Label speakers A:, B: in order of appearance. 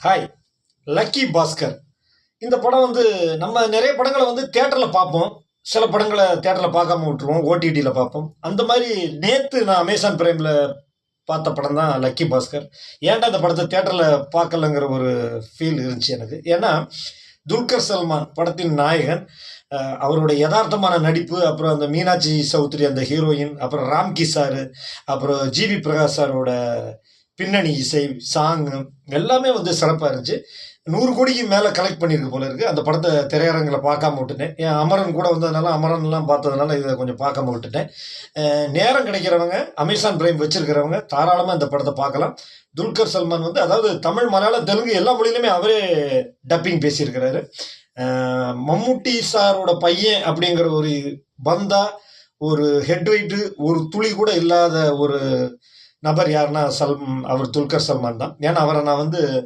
A: Hi. Lucky Bhaskar. இந்த படம் வந்து நம்ம நிறைய படங்களை வந்து தியேட்டரில் பார்ப்போம். சில படங்களை தியேட்டரில் பார்க்காம விட்டுருவோம், ஓடிடியில் பார்ப்போம். அந்த மாதிரி நேற்று நான் அமேசான் பிரைமில் பார்த்த படம் தான் லக்கி பாஸ்கர். ஏன்டா அந்த படத்தை தியேட்டரில் பார்க்கலங்கிற ஒரு ஃபீல் இருந்துச்சு எனக்கு. ஏன்னா துல்கர் சல்மான் படத்தின் நாயகன், அவருடைய யதார்த்தமான நடிப்பு, அப்புறம் அந்த மீனாட்சி சௌத்ரி அந்த ஹீரோயின், அப்புறம் ராம்கி சாரு, அப்புறம் ஜிவி பிரகாஷ் சாரோட பின்னணி இசை, சாங்கு எல்லாமே வந்து சிறப்பாக இருந்துச்சு. 100 கோடிக்கு மேலே கலெக்ட் பண்ணியிருக்கு போல இருக்குது. அந்த படத்தை திரையரங்கில் பார்க்காம விட்டுட்டேன். என் அமரன் கூட வந்ததுனால, அமரன்லாம் பார்த்ததுனால இதை கொஞ்சம் பார்க்காம விட்டுட்டேன். நேரம் கிடைக்கிறவங்க, அமேசான் பிரைம் வச்சிருக்கிறவங்க தாராளமாக இந்த படத்தை பார்க்கலாம். துல்கர் சல்மான் வந்து, அதாவது தமிழ், மலையாளம், தெலுங்கு எல்லா மொழியிலுமே அவரே டப்பிங் பேசியிருக்கிறாரு. மம்முட்டி சாரோட பையன் அப்படிங்கிற ஒரு பந்தா, ஒரு ஹெட் வெயிட்டு, ஒரு துளி கூட இல்லாத ஒரு நபர் யாருன்னா அவர் துல்கர் சல்மான் தான். ஏன்னா அவரை நான் வந்து